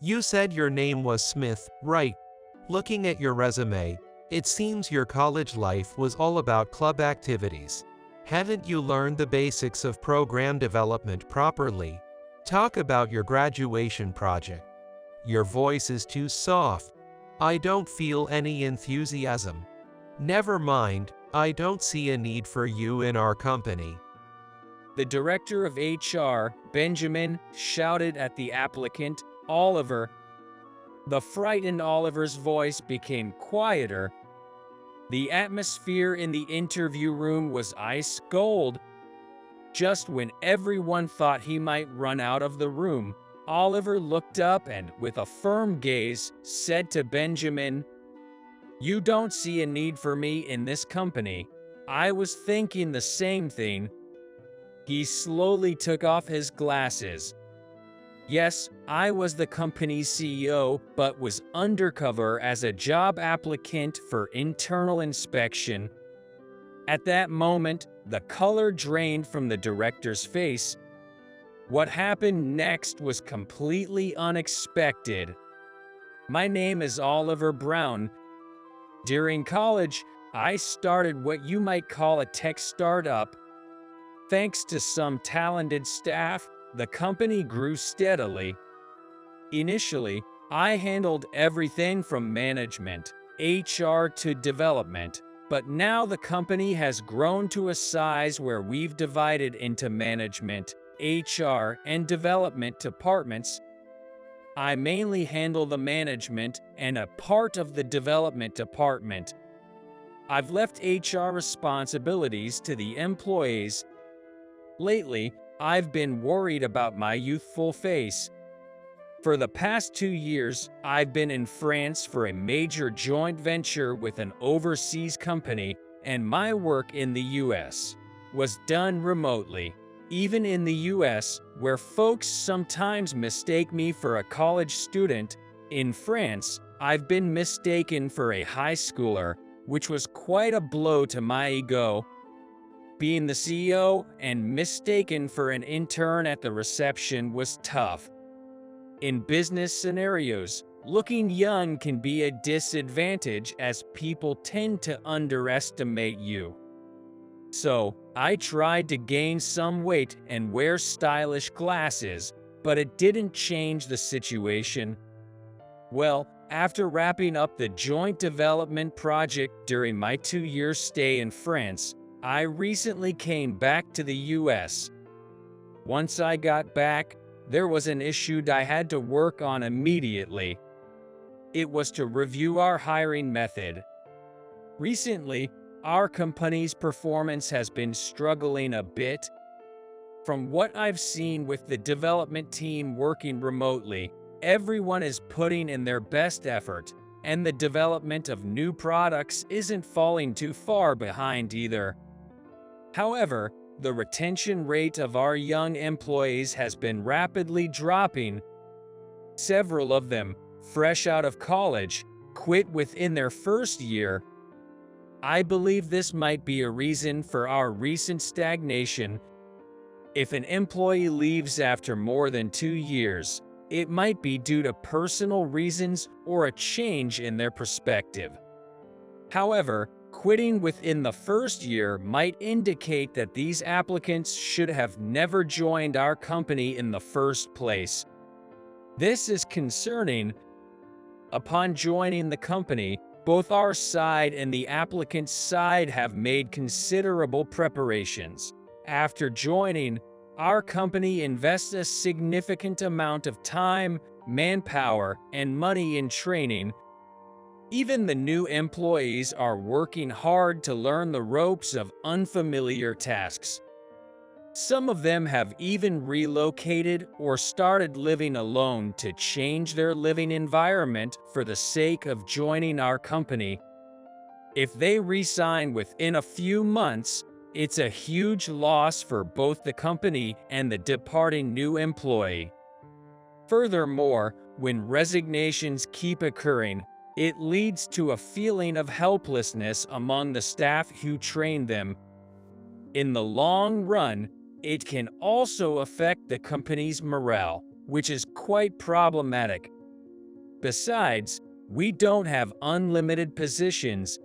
You said your name was Smith, right? Looking at your resume, it seems your college life was all about club activities. Haven't you learned the basics of program development properly? Talk about your graduation project. Your voice is too soft. I don't feel any enthusiasm. Never mind, I don't see a need for you in our company. The director of HR, Benjamin, shouted at the applicant, Oliver. The frightened Oliver's voice became quieter. The atmosphere in the interview room was ice cold. Just when everyone thought he might run out of the room, Oliver looked up and, with a firm gaze, said to Benjamin, "You don't see a need for me in this company. I was thinking the same thing." He slowly took off his glasses. Yes, I was the company's CEO, but was undercover as a job applicant for internal inspection. At that moment, the color drained from the director's face. What happened next was completely unexpected. My name is Oliver Brown. During college, I started what you might call a tech startup. Thanks to some talented staff, the company grew steadily. Initially, I handled everything from management, HR to development, but now the company has grown to a size where we've divided into management, HR, and development departments. I mainly handle the management and a part of the development department. I've left HR responsibilities to the employees. Lately, I've been worried about my youthful face. For the past 2 years, I've been in France for a major joint venture with an overseas company, and my work in the US was done remotely. Even in the US, where folks sometimes mistake me for a college student, in France, I've been mistaken for a high schooler, which was quite a blow to my ego. Being the CEO and mistaken for an intern at the reception was tough. In business scenarios, looking young can be a disadvantage as people tend to underestimate you. So, I tried to gain some weight and wear stylish glasses, but it didn't change the situation. Well, after wrapping up the joint development project during my 2-year stay in France, I recently came back to the US. Once I got back, there was an issue I had to work on immediately. It was to review our hiring method. Recently, our company's performance has been struggling a bit. From what I've seen with the development team working remotely, everyone is putting in their best effort, and the development of new products isn't falling too far behind either. However, the retention rate of our young employees has been rapidly dropping. Several of them, fresh out of college, quit within their first year. I believe this might be a reason for our recent stagnation. If an employee leaves after more than 2 years, it might be due to personal reasons or a change in their perspective. However, quitting within the first year might indicate that these applicants should have never joined our company in the first place. This is concerning. Upon joining the company, both our side and the applicant's side have made considerable preparations. After joining, our company invests a significant amount of time, manpower, and money in training. Even the new employees are working hard to learn the ropes of unfamiliar tasks. Some of them have even relocated or started living alone to change their living environment for the sake of joining our company. If they resign within a few months, it's a huge loss for both the company and the departing new employee. Furthermore, when resignations keep occurring, it leads to a feeling of helplessness among the staff who trained them. In the long run, it can also affect the company's morale, which is quite problematic. Besides, we don't have unlimited positions.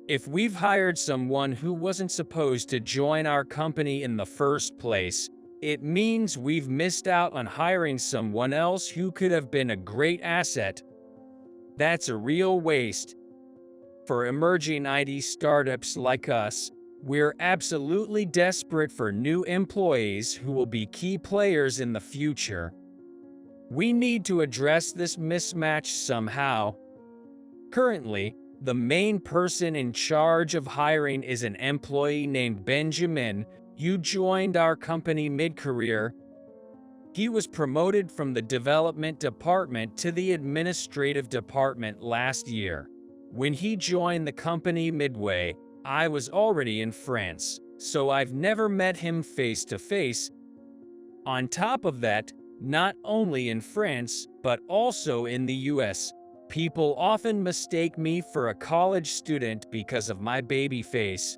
If we've hired someone who wasn't supposed to join our company in the first place, it means we've missed out on hiring someone else who could have been a great asset. That's a real waste. For emerging IT startups like us, we're absolutely desperate for new employees who will be key players in the future. We need to address this mismatch somehow. Currently, the main person in charge of hiring is an employee named Benjamin, who joined our company mid-career. He was promoted from the development department to the administrative department last year. When he joined the company midway, I was already in France, so I've never met him face to face. On top of that, not only in France, but also in the US, people often mistake me for a college student because of my baby face.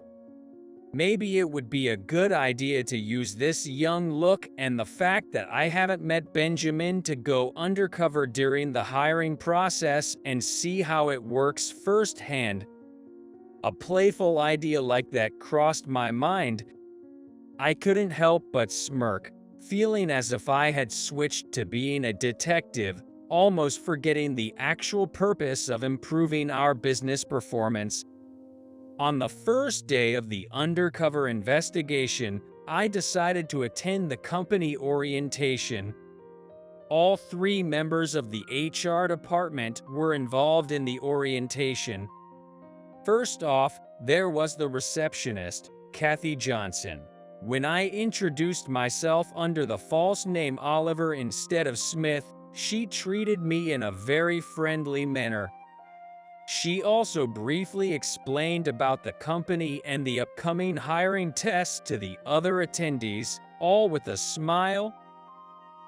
Maybe it would be a good idea to use this young look and the fact that I haven't met Benjamin to go undercover during the hiring process and see how it works firsthand. A playful idea like that crossed my mind. I couldn't help but smirk, feeling as if I had switched to being a detective, almost forgetting the actual purpose of improving our business performance. On the first day of the undercover investigation, I decided to attend the company orientation. All 3 members of the HR department were involved in the orientation. First off, there was the receptionist, Kathy Johnson. When I introduced myself under the false name Oliver instead of Smith, she treated me in a very friendly manner. She also briefly explained about the company and the upcoming hiring test to the other attendees, all with a smile.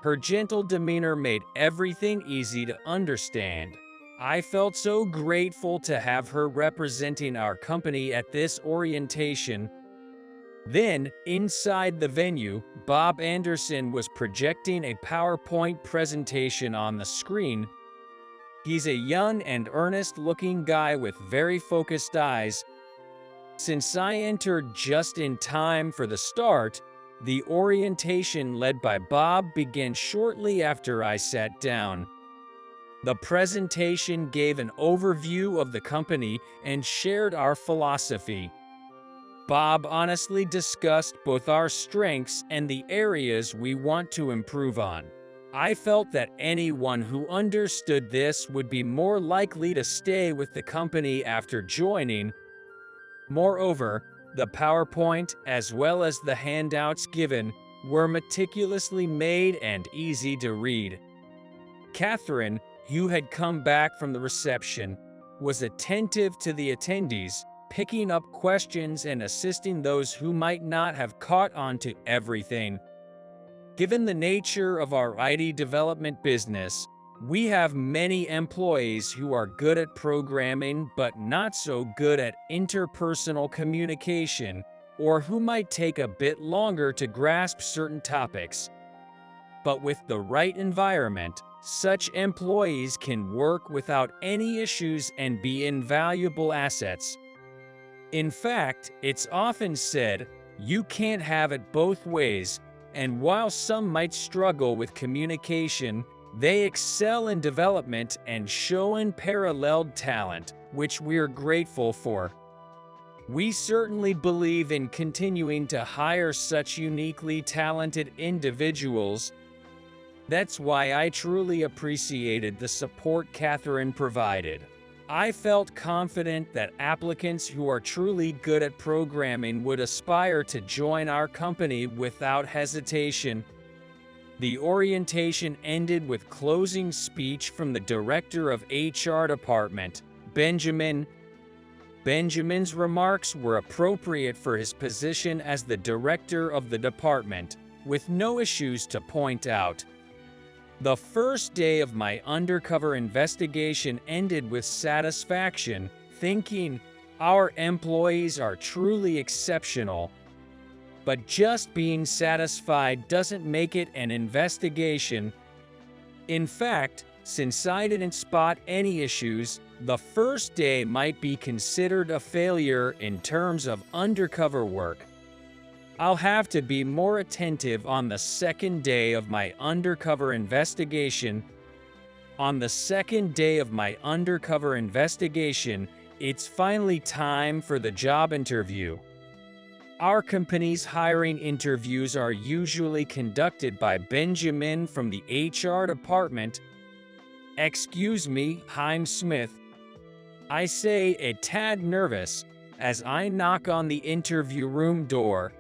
Her gentle demeanor made everything easy to understand. I felt so grateful to have her representing our company at this orientation. Then, inside the venue, Bob Anderson was projecting a PowerPoint presentation on the screen. He's a young and earnest-looking guy with very focused eyes. Since I entered just in time for the start, the orientation led by Bob began shortly after I sat down. The presentation gave an overview of the company and shared our philosophy. Bob honestly discussed both our strengths and the areas we want to improve on. I felt that anyone who understood this would be more likely to stay with the company after joining. Moreover, the PowerPoint, as well as the handouts given, were meticulously made and easy to read. Catherine, who had come back from the reception, was attentive to the attendees, picking up questions and assisting those who might not have caught on to everything. Given the nature of our IT development business, we have many employees who are good at programming but not so good at interpersonal communication, or who might take a bit longer to grasp certain topics. But with the right environment, such employees can work without any issues and be invaluable assets. In fact, it's often said, you can't have it both ways, and while some might struggle with communication, they excel in development and show unparalleled talent, which we're grateful for. We certainly believe in continuing to hire such uniquely talented individuals. That's why I truly appreciated the support Catherine provided. I felt confident that applicants who are truly good at programming would aspire to join our company without hesitation. The orientation ended with closing speech from the director of HR department, Benjamin. Benjamin's remarks were appropriate for his position as the director of the department, with no issues to point out. The first day of my undercover investigation ended with satisfaction, thinking, our employees are truly exceptional. But just being satisfied doesn't make it an investigation. In fact, Since I didn't spot any issues, the first day might be considered a failure in terms of undercover work. I'll have to be more attentive on the second day of my undercover investigation. On the second day of my undercover investigation, it's finally time for the job interview. Our company's hiring interviews are usually conducted by Benjamin from the HR department. "Excuse me, I'm Smith," I say, a tad nervous, as I knock on the interview room door.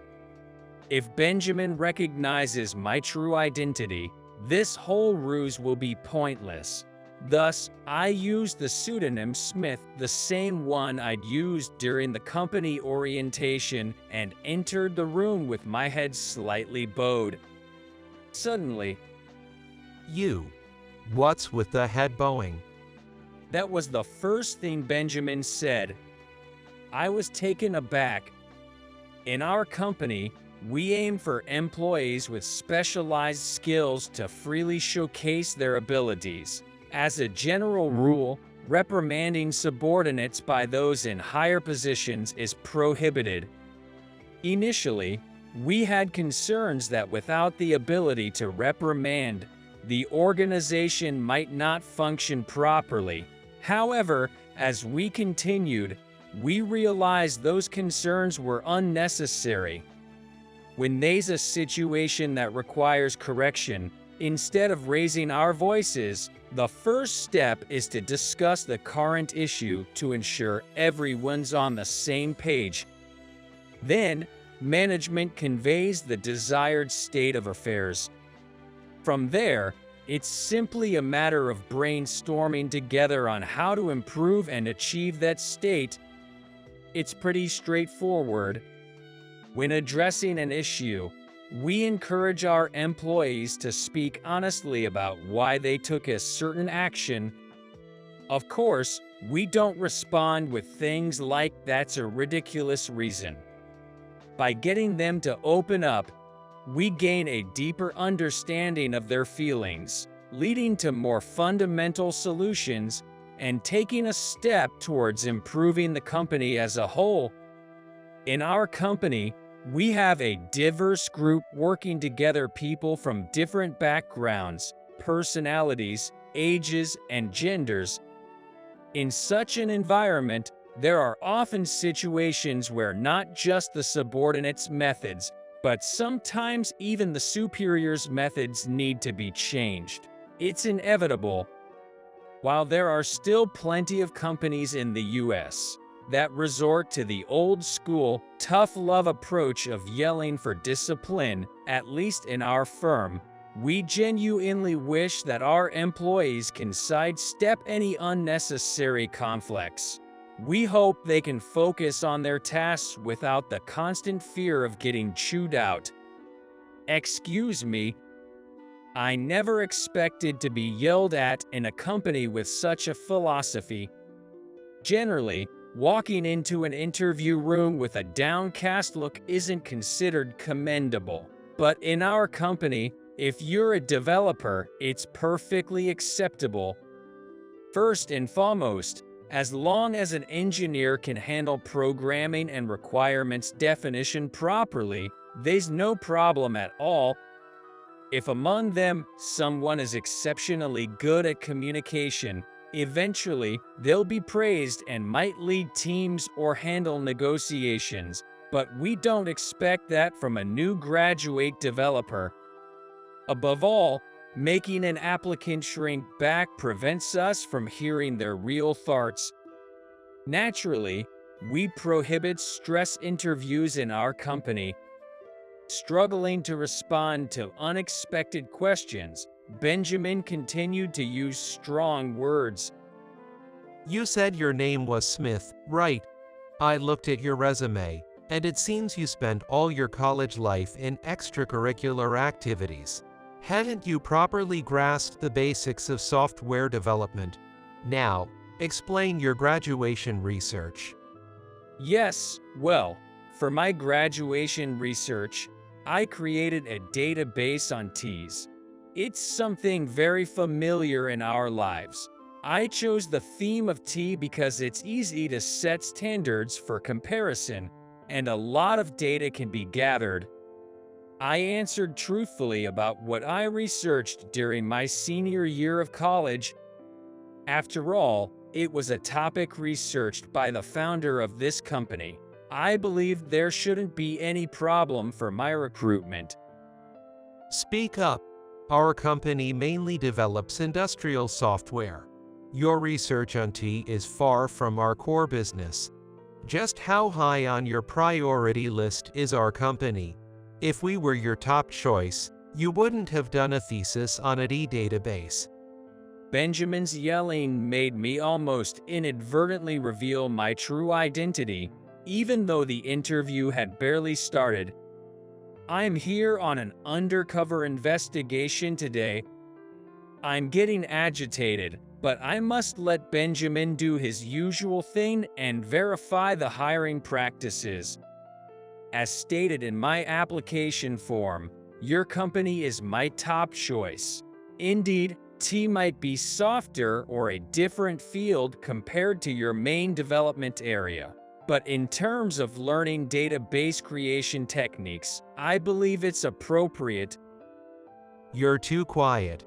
If Benjamin recognizes my true identity, this whole ruse will be pointless. Thus, I use the pseudonym Smith, the same one I'd used during the company orientation, and entered the room with my head slightly bowed. Suddenly, You. What's with the head bowing? that was the first thing Benjamin said. I was taken aback. In our company, we aim for employees with specialized skills to freely showcase their abilities. As a general rule, reprimanding subordinates by those in higher positions is prohibited. Initially, we had concerns that without the ability to reprimand, the organization might not function properly. However, as we continued, we realized those concerns were unnecessary. When there's a situation that requires correction, instead of raising our voices, the first step is to discuss the current issue to ensure everyone's on the same page. Then, management conveys the desired state of affairs. From there, it's simply a matter of brainstorming together on how to improve and achieve that state. It's pretty straightforward. When addressing an issue, we encourage our employees to speak honestly about why they took a certain action. Of course, we don't respond with things like "that's a ridiculous reason." By getting them to open up, we gain a deeper understanding of their feelings, leading to more fundamental solutions and taking a step towards improving the company as a whole. In our company, we have a diverse group working together, people from different backgrounds, personalities, ages, and genders. In such an environment, there are often situations where not just the subordinates' methods, but sometimes even the superiors' methods need to be changed. It's inevitable. While there are still plenty of companies in the US that resort to the old-school, tough-love approach of yelling for discipline, at least in our firm, we genuinely wish that our employees can sidestep any unnecessary conflicts. We hope they can focus on their tasks without the constant fear of getting chewed out. Excuse me, I never expected to be yelled at in a company with such a philosophy. Generally, walking into an interview room with a downcast look isn't considered commendable. But in our company, if you're a developer, it's perfectly acceptable. First and foremost, as long as an engineer can handle programming and requirements definition properly, there's no problem at all. If among them, someone is exceptionally good at communication, eventually they'll be praised and might lead teams or handle negotiations, but we don't expect that from a new graduate developer. Above all, making an applicant shrink back prevents us from hearing their real thoughts. Naturally, we prohibit stress interviews in our company. Struggling to respond to unexpected questions, Benjamin continued to use strong words. You said your name was Smith, right? I looked at your resume, and it seems you spent all your college life in extracurricular activities. Hadn't you properly grasped the basics of software development? Now, explain your graduation research. Yes, well, for my graduation research, I created a database on T's. It's something very familiar in our lives. I chose the theme of tea because it's easy to set standards for comparison, and a lot of data can be gathered. I answered truthfully about what I researched during my senior year of college. After all, it was a topic researched by the founder of this company. I believed there shouldn't be any problem for my recruitment. Speak up. Our company mainly develops industrial software. Your research on tea is far from our core business. Just how high on your priority list is our company? If we were your top choice, you wouldn't have done a thesis on a tea database. Benjamin's yelling made me almost inadvertently reveal my true identity, even though the interview had barely started. I'm here on an undercover investigation today. I'm getting agitated, but I must let Benjamin do his usual thing and verify the hiring practices. As stated in my application form, your company is my top choice. Indeed, tea might be softer or a different field compared to your main development area. But in terms of learning database creation techniques, I believe it's appropriate. You're too quiet.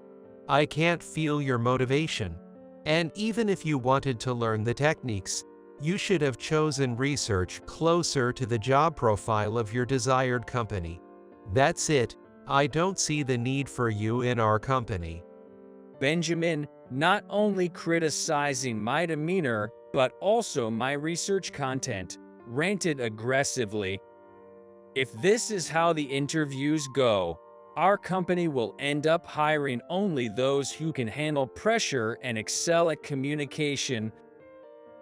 I can't feel your motivation. And even if you wanted to learn the techniques, you should have chosen research closer to the job profile of your desired company. That's it. I don't see the need for you in our company. Benjamin, not only criticizing my demeanor, but also my research content, ranted aggressively. If this is how the interviews go, our company will end up hiring only those who can handle pressure and excel at communication.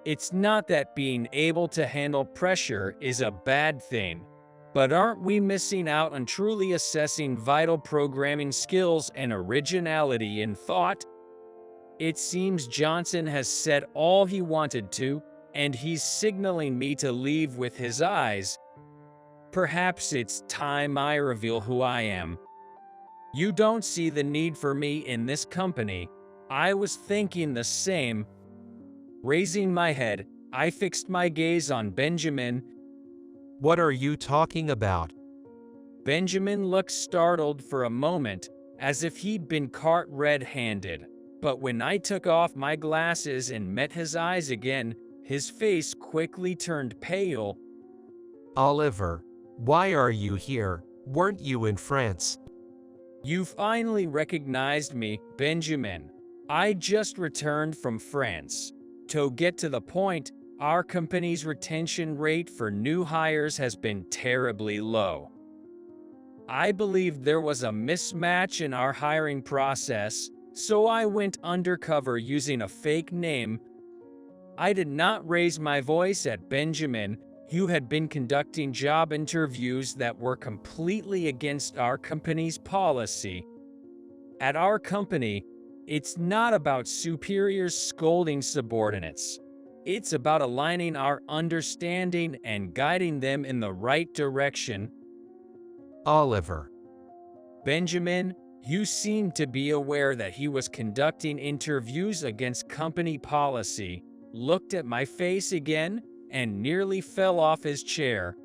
It's not that being able to handle pressure is a bad thing, but aren't we missing out on truly assessing vital programming skills and originality in thought? It seems Johnson has said all he wanted to, and he's signaling me to leave with his eyes. Perhaps it's time I reveal who I am. You don't see the need for me in this company. I was thinking the same. Raising my head, I fixed my gaze on Benjamin. What are you talking about? Benjamin looked startled for a moment, as if he'd been caught red-handed. But when I took off my glasses and met his eyes again, his face quickly turned pale. Oliver, why are you here? Weren't you in France? You finally recognized me, Benjamin. I just returned from France. To get to the point, our company's retention rate for new hires has been terribly low. I believed there was a mismatch in our hiring process, so I went undercover using a fake name. I did not raise my voice at Benjamin, who had been conducting job interviews that were completely against our company's policy. At our company, it's not about superiors scolding subordinates. It's about aligning our understanding and guiding them in the right direction. Oliver. Benjamin, you seem to be aware that he was conducting interviews against company policy, looked at my face again, and nearly fell off his chair.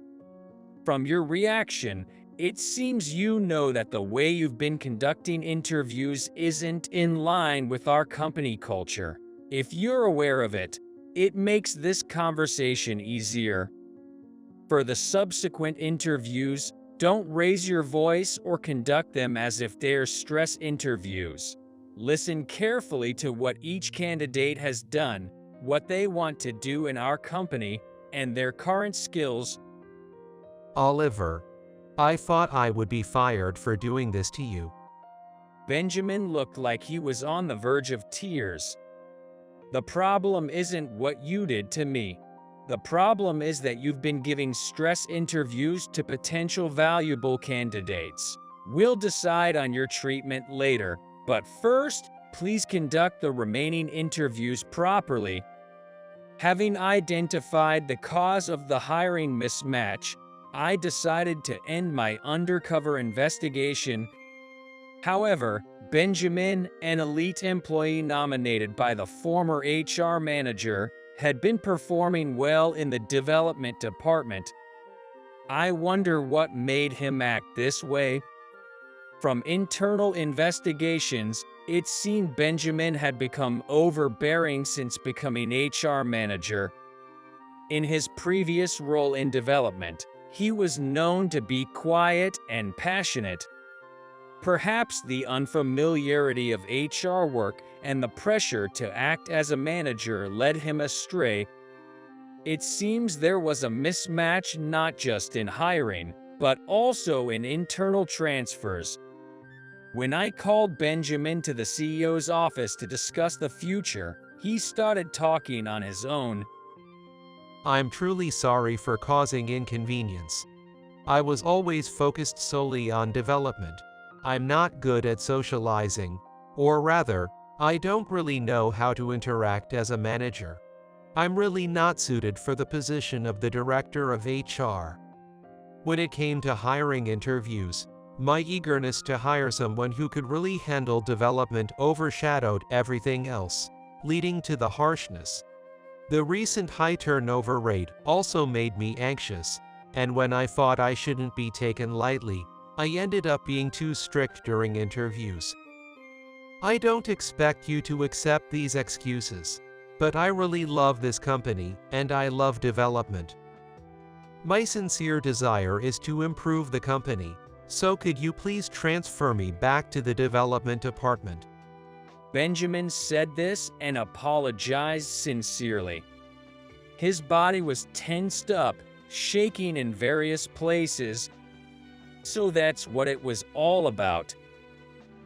From your reaction, it seems you know that the way you've been conducting interviews isn't in line with our company culture. If you're aware of it, it makes this conversation easier. For the subsequent interviews, don't raise your voice or conduct them as if they're stress interviews. Listen carefully to what each candidate has done, what they want to do in our company, and their current skills. Oliver, I thought I would be fired for doing this to you. Benjamin looked like he was on the verge of tears. The problem isn't what you did to me. The problem is that you've been giving stress interviews to potential valuable candidates. We'll decide on your treatment later, but first, please conduct the remaining interviews properly. Having identified the cause of the hiring mismatch, I decided to end my undercover investigation. However, Benjamin, an elite employee nominated by the former HR manager, had been performing well in the development department. I wonder what made him act this way. From internal investigations, it seemed Benjamin had become overbearing since becoming HR manager. In his previous role in development, he was known to be quiet and passionate. Perhaps the unfamiliarity of HR work and the pressure to act as a manager led him astray. It seems there was a mismatch not just in hiring, but also in internal transfers. When I called Benjamin to the CEO's office to discuss the future, he started talking on his own. I'm truly sorry for causing inconvenience. I was always focused solely on development. I'm not good at socializing, or rather, I don't really know how to interact as a manager. I'm really not suited for the position of the director of HR. When it came to hiring interviews, my eagerness to hire someone who could really handle development overshadowed everything else, leading to the harshness. The recent high turnover rate also made me anxious, and when I thought I shouldn't be taken lightly, I ended up being too strict during interviews. I don't expect you to accept these excuses, but I really love this company, and I love development. My sincere desire is to improve the company, so could you please transfer me back to the development department? Benjamin said this and apologized sincerely. His body was tensed up, shaking in various places. So that's what it was all about.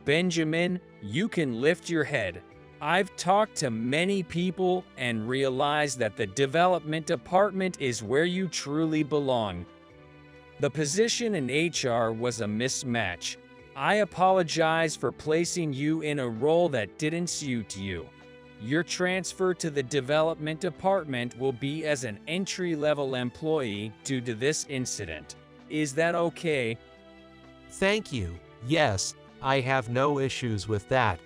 Benjamin, you can lift your head. I've talked to many people and realized that the development department is where you truly belong. The position in HR was a mismatch. I apologize for placing you in a role that didn't suit you. Your transfer to the development department will be as an entry-level employee due to this incident. Is that okay? Thank you. Yes, I have no issues with that.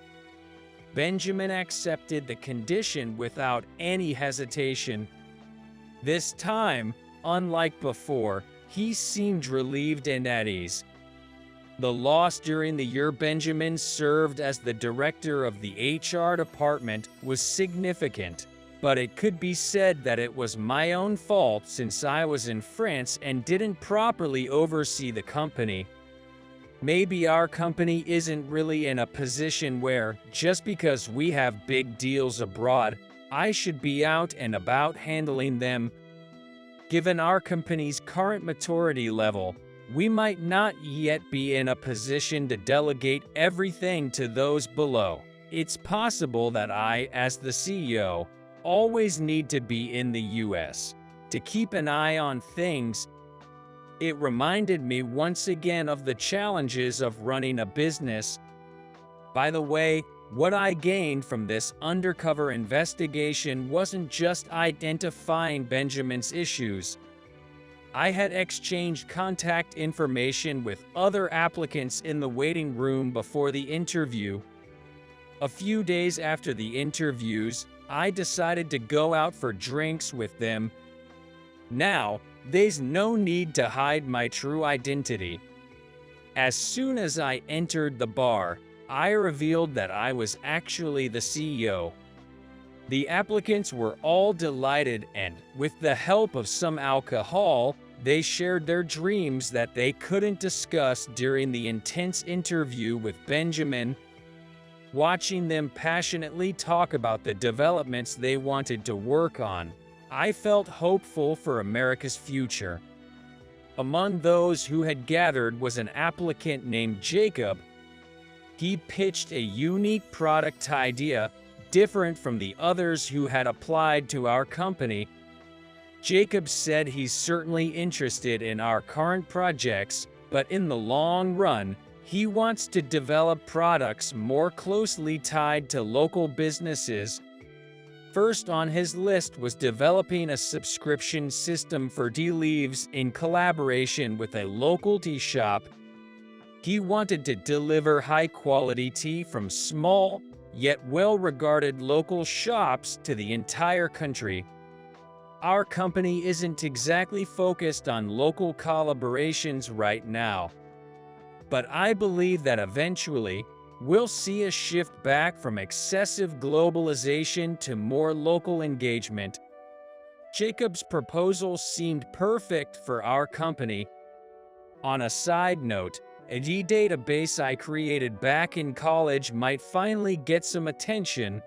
Benjamin accepted the condition without any hesitation. This time, unlike before, he seemed relieved and at ease. The loss during the year Benjamin served as the director of the HR department was significant, but it could be said that it was my own fault since I was in France and didn't properly oversee the company. Maybe our company isn't really in a position where, just because we have big deals abroad, I should be out and about handling them. Given our company's current maturity level, we might not yet be in a position to delegate everything to those below. It's possible that I, as the CEO, always need to be in the US to keep an eye on things. It reminded me once again of the challenges of running a business. By the way, what I gained from this undercover investigation wasn't just identifying Benjamin's issues. I had exchanged contact information with other applicants in the waiting room before the interview. A few days after the interviews, I decided to go out for drinks with them. Now, there's no need to hide my true identity. As soon as I entered the bar, I revealed that I was actually the CEO. The applicants were all delighted and, with the help of some alcohol, they shared their dreams that they couldn't discuss during the intense interview with Benjamin. Watching them passionately talk about the developments they wanted to work on, I felt hopeful for America's future. Among those who had gathered was an applicant named Jacob. He pitched a unique product idea, different from the others who had applied to our company. Jacob said he's certainly interested in our current projects, but in the long run, he wants to develop products more closely tied to local businesses. First on his list was developing a subscription system for tea leaves in collaboration with a local tea shop. He wanted to deliver high-quality tea from small, yet well-regarded local shops to the entire country. Our company isn't exactly focused on local collaborations right now, but I believe that eventually, we'll see a shift back from excessive globalization to more local engagement. Jacob's proposal seemed perfect for our company. On a side note, a database I created back in college might finally get some attention.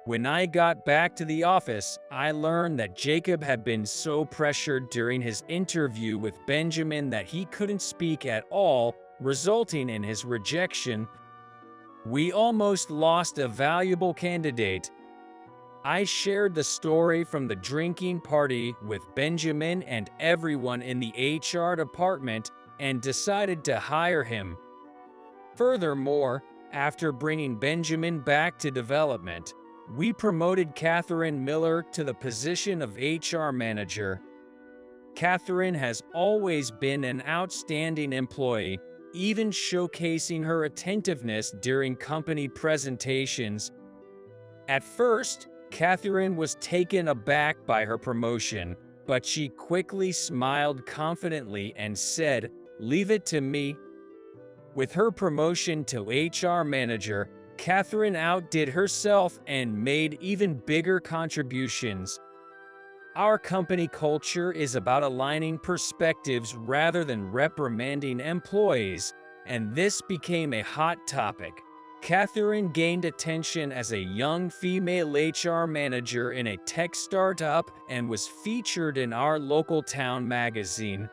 When I got back to the office, I learned that Jacob had been so pressured during his interview with Benjamin that he couldn't speak at all, resulting in his rejection. We almost lost a valuable candidate. I shared the story from the drinking party with Benjamin and everyone in the HR department and decided to hire him. Furthermore, after bringing Benjamin back to development, we promoted Catherine Miller to the position of HR manager. Catherine has always been an outstanding employee, even showcasing her attentiveness during company presentations. At first, Catherine was taken aback by her promotion, but she quickly smiled confidently and said, "Leave it to me." With her promotion to HR manager, Catherine outdid herself and made even bigger contributions. Our company culture is about aligning perspectives rather than reprimanding employees, and this became a hot topic. Catherine gained attention as a young female HR manager in a tech startup and was featured in our local town magazine.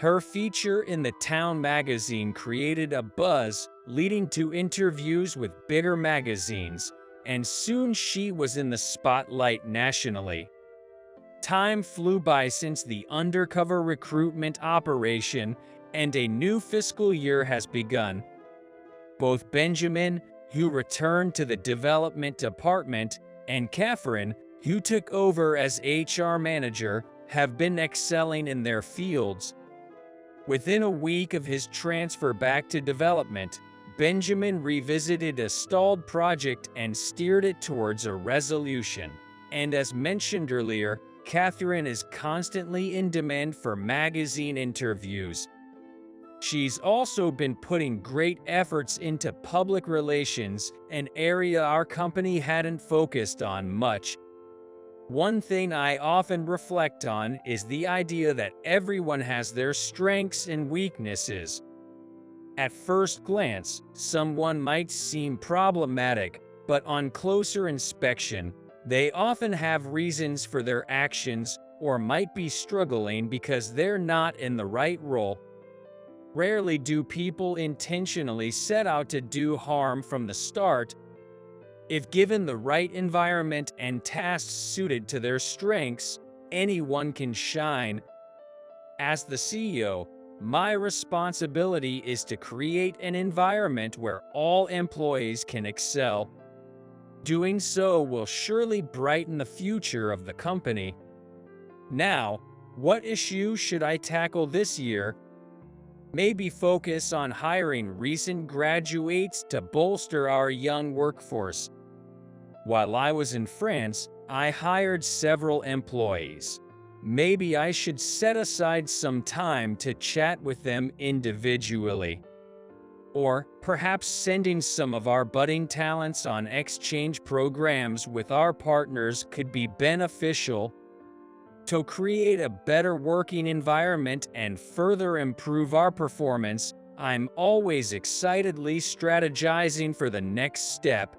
Her feature in the town magazine created a buzz, leading to interviews with bigger magazines, and soon she was in the spotlight nationally. Time flew by since the undercover recruitment operation, and a new fiscal year has begun. Both Benjamin, who returned to the development department, and Catherine, who took over as HR manager, have been excelling in their fields. Within a week of his transfer back to development, Benjamin revisited a stalled project and steered it towards a resolution. And as mentioned earlier, Catherine is constantly in demand for magazine interviews. She's also been putting great efforts into public relations, an area our company hadn't focused on much. One thing I often reflect on is the idea that everyone has their strengths and weaknesses. At first glance, someone might seem problematic, but on closer inspection, they often have reasons for their actions or might be struggling because they're not in the right role. Rarely do people intentionally set out to do harm from the start. If given the right environment and tasks suited to their strengths, anyone can shine. As the CEO, my responsibility is to create an environment where all employees can excel. Doing so will surely brighten the future of the company. Now, what issue should I tackle this year? Maybe focus on hiring recent graduates to bolster our young workforce. While I was in France, I hired several employees. Maybe I should set aside some time to chat with them individually. Or perhaps sending some of our budding talents on exchange programs with our partners could be beneficial. To create a better working environment and further improve our performance, I'm always excitedly strategizing for the next step.